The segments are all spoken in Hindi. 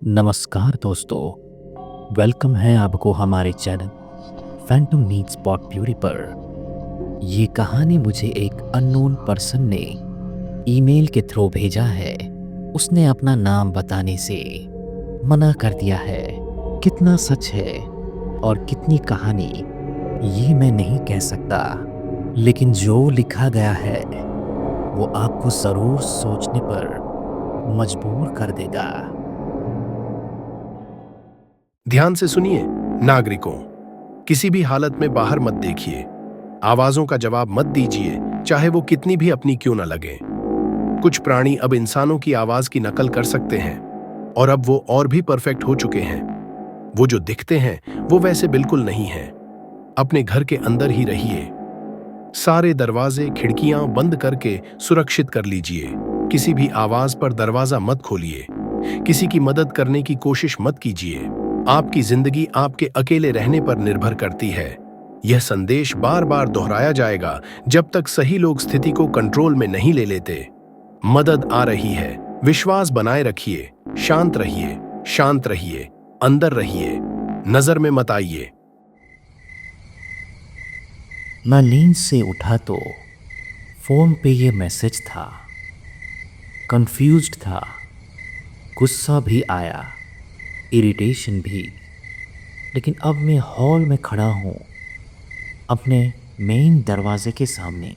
नमस्कार दोस्तों, वेलकम है आपको हमारे channel Phantom needs pot puree पर। ये कहानी मुझे एक अननोन पर्सन ने ईमेल के थ्रू भेजा है। उसने अपना नाम बताने से मना कर दिया है। कितना सच है और कितनी कहानी ये मैं नहीं कह सकता, लेकिन जो लिखा गया है वो आपको ज़रूर सोचने पर मजबूर कर देगा। ध्यान से सुनिए। नागरिकों, किसी भी हालत में बाहर मत देखिए। आवाजों का जवाब मत दीजिए, चाहे वो कितनी भी अपनी क्यों न लगे। कुछ प्राणी अब इंसानों की आवाज की नकल कर सकते हैं और अब वो और भी परफेक्ट हो चुके हैं। वो जो दिखते हैं वो वैसे बिल्कुल नहीं हैं। अपने घर के अंदर ही रहिए। सारे दरवाजे खिड़कियां बंद करके सुरक्षित कर लीजिए। किसी भी आवाज पर दरवाजा मत खोलिए। किसी की मदद करने की कोशिश मत कीजिए। आपकी जिंदगी आपके अकेले रहने पर निर्भर करती है। यह संदेश बार बार दोहराया जाएगा जब तक सही लोग स्थिति को कंट्रोल में नहीं ले लेते। मदद आ रही है। विश्वास बनाए रखिए। शांत रहिए, शांत रहिए, अंदर रहिए, नजर में मत आइए। मैं नींद से उठा तो फोन पे ये मैसेज था। कंफ्यूज्ड था, गुस्सा भी आया, इरिटेशन भी। लेकिन अब मैं हॉल में खड़ा हूँ, अपने मेन दरवाजे के सामने।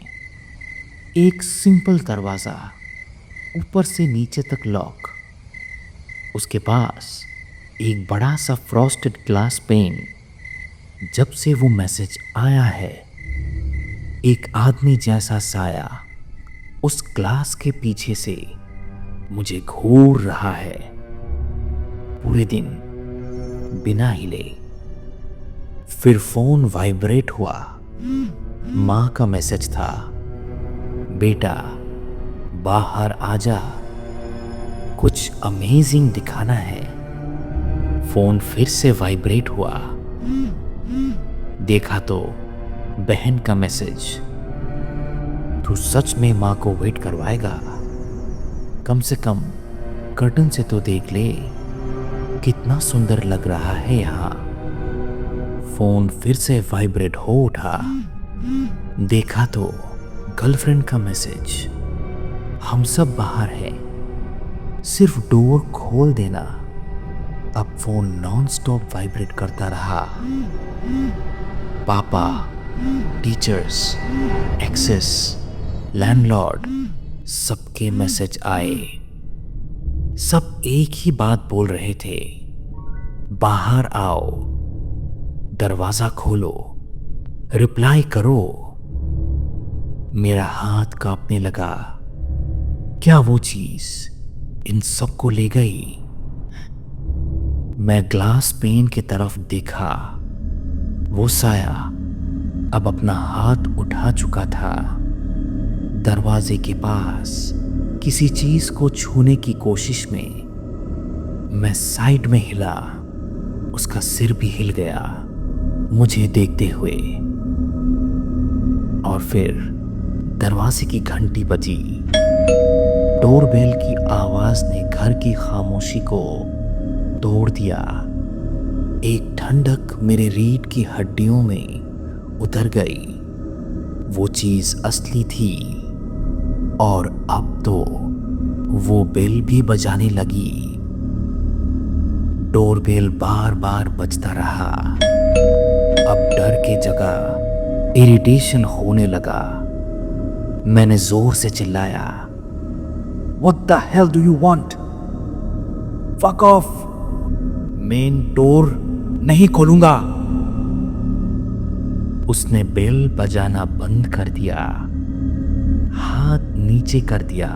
एक सिंपल दरवाज़ा, ऊपर से नीचे तक लॉक। उसके पास एक बड़ा सा फ्रॉस्टेड ग्लास पेन। जब से वो मैसेज आया है, एक आदमी जैसा साया उस ग्लास के पीछे से मुझे घूर रहा है, पूरे दिन बिना हिले। फिर फोन वाइब्रेट हुआ। माँ का मैसेज था, बेटा बाहर आजा, कुछ अमेजिंग दिखाना है। फोन फिर से वाइब्रेट हुआ। देखा तो बहन का मैसेज, तू सच में माँ को वेट करवाएगा? कम से कम कर्टन से तो देख ले, कितना सुंदर लग रहा है यहाँ। फोन फिर से वाइब्रेट हो उठा। देखा तो गर्लफ्रेंड का मैसेज, हम सब बाहर हैं, सिर्फ डोर खोल देना। अब फोन नॉन स्टॉप वाइब्रेट करता रहा। पापा, टीचर्स, एक्सेस, लैंडलॉर्ड, सबके मैसेज आए। सब एक ही बात बोल रहे थे, बाहर आओ, दरवाजा खोलो, रिप्लाई करो। मेरा हाथ कांपने लगा। क्या वो चीज इन सबको ले गई? मैं ग्लास पेन की तरफ देखा। वो साया अब अपना हाथ उठा चुका था। दरवाजे के पास किसी चीज को छूने की कोशिश में मैं साइड में हिला। उसका सिर भी हिल गया मुझे देखते हुए। और फिर दरवाजे की घंटी बजी। डोरबेल की आवाज ने घर की खामोशी को तोड़ दिया। एक ठंडक मेरे रीढ़ की हड्डियों में उतर गई। वो चीज असली थी और अब तो वो बेल भी बजाने लगी। डोरबेल बार बार बजता रहा। अब डर के जगह इरिटेशन होने लगा। मैंने जोर से चिल्लाया, What the hell do you want? Fuck off! Main door नहीं खोलूंगा। उसने बेल बजाना बंद कर दिया, हाथ नीचे कर दिया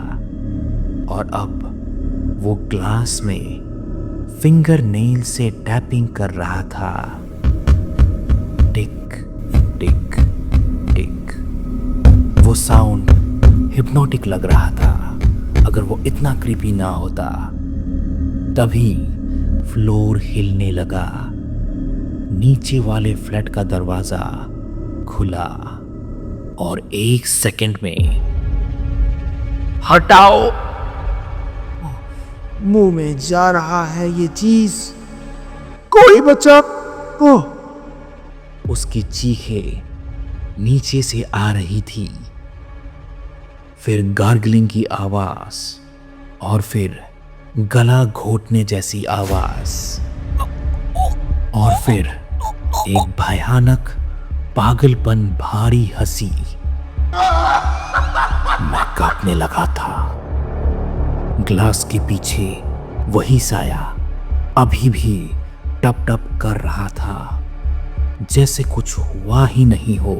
और अब वो ग्लास में फिंगर नेल से टैपिंग कर रहा था। टिक टिक टिक। वो साउंड हिप्नोटिक लग रहा था। अगर वो इतना क्रीपी ना होता। तभी फ्लोर हिलने लगा। नीचे वाले फ्लैट का दरवाजा खुला और 1 सेकंड में, हटाओ, मुंह में जा रहा है ये चीज। कोई बचा। ओह, उसकी चीखें नीचे से आ रही थी, फिर गार्गलिंग की आवाज और फिर गला घोटने जैसी आवाज और फिर एक भयानक पागलपन भारी हंसी। मैं कांपने लगा था। ग्लास के पीछे वही साया अभी भी टप टप कर रहा था, जैसे कुछ हुआ ही नहीं हो।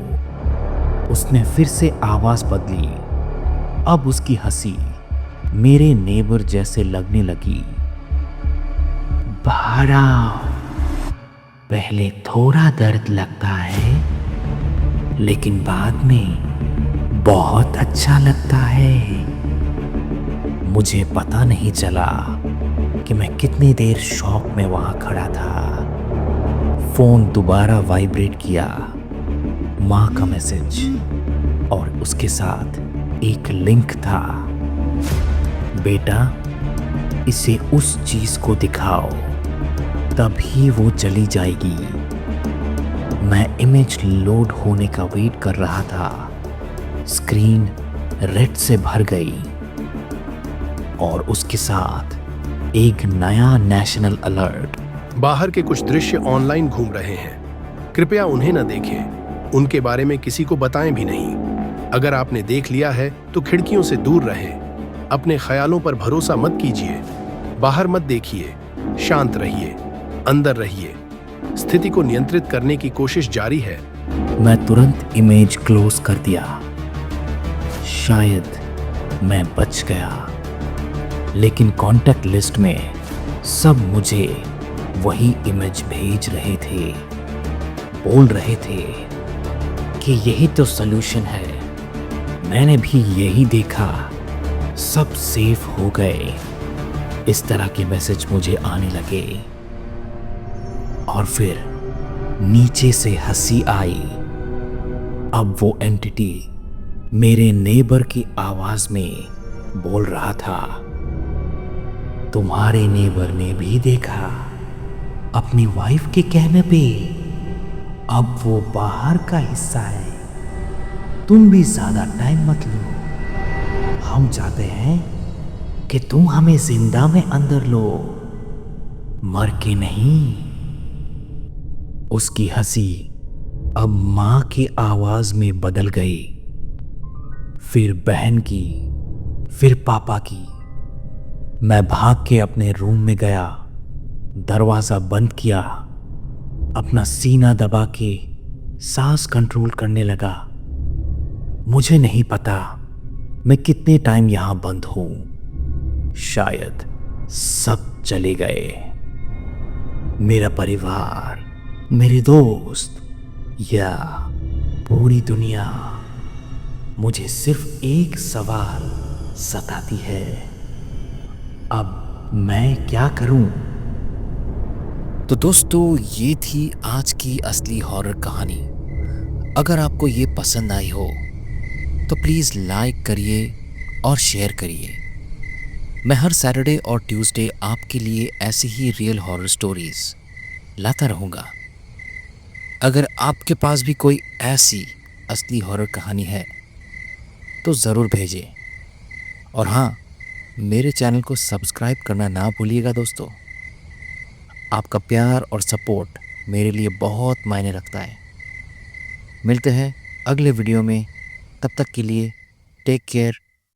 उसने फिर से आवाज बदली। अब उसकी हंसी मेरे नेबर जैसे लगने लगी। बाहर आओ, पहले थोड़ा दर्द लगता है लेकिन बाद में बहुत अच्छा लगता है। मुझे पता नहीं चला कि मैं कितनी देर शॉक में वहां खड़ा था। फोन दोबारा वाइब्रेट किया। माँ का मैसेज और उसके साथ एक लिंक था। बेटा, इसे उस चीज को दिखाओ, तभी वो चली जाएगी। मैं इमेज लोड होने का वेट कर रहा था। स्क्रीन रेड से भर गई और उसके साथ एक नया नेशनल अलर्ट। बाहर के कुछ दृश्य ऑनलाइन घूम रहे हैं, कृपया उन्हें न देखें, उनके बारे में किसी को बताएं भी नहीं। अगर आपने देख लिया है तो खिड़कियों से दूर रहें। अपने ख्यालों पर भरोसा मत कीजिए। बाहर मत देखिए, शांत रहिए, अंदर रहिए। स्थिति को नियंत्रित करने की कोशिश जारी है। मैं तुरंत इमेज क्लोज कर दिया। शायद मैं बच गया, लेकिन कांटेक्ट लिस्ट में सब मुझे वही इमेज भेज रहे थे। बोल रहे थे कि यही तो सॉल्यूशन है। मैंने भी यही देखा, सब सेफ हो गए। इस तरह के मैसेज मुझे आने लगे और फिर नीचे से हंसी आई। अब वो एंटिटी मेरे नेबर की आवाज में बोल रहा था, तुम्हारे नेबर ने भी देखा अपनी वाइफ के कहने पे। अब वो बाहर का हिस्सा है। तुम भी ज्यादा टाइम मत लो। हम चाहते हैं कि तुम हमें जिंदा में अंदर लो, मर के नहीं। उसकी हंसी अब मां की आवाज में बदल गई, फिर बहन की, फिर पापा की। मैं भाग के अपने रूम में गया, दरवाजा बंद किया, अपना सीना दबा के सांस कंट्रोल करने लगा। मुझे नहीं पता मैं कितने टाइम यहां बंद हूं। शायद सब चले गए, मेरा परिवार, मेरे दोस्त या पूरी दुनिया। मुझे सिर्फ एक सवाल सताती है, अब मैं क्या करूं? तो दोस्तों, ये थी आज की असली हॉरर कहानी। अगर आपको ये पसंद आई हो तो प्लीज़ लाइक करिए और शेयर करिए। मैं हर सैटरडे और ट्यूसडे आपके लिए ऐसी ही रियल हॉरर स्टोरीज लाता रहूँगा। अगर आपके पास भी कोई ऐसी असली हॉरर कहानी है तो ज़रूर भेजें। और हाँ, मेरे चैनल को सब्सक्राइब करना ना भूलिएगा दोस्तों। आपका प्यार और सपोर्ट मेरे लिए बहुत मायने रखता है। मिलते हैं अगले वीडियो में, तब तक के लिए टेक केयर।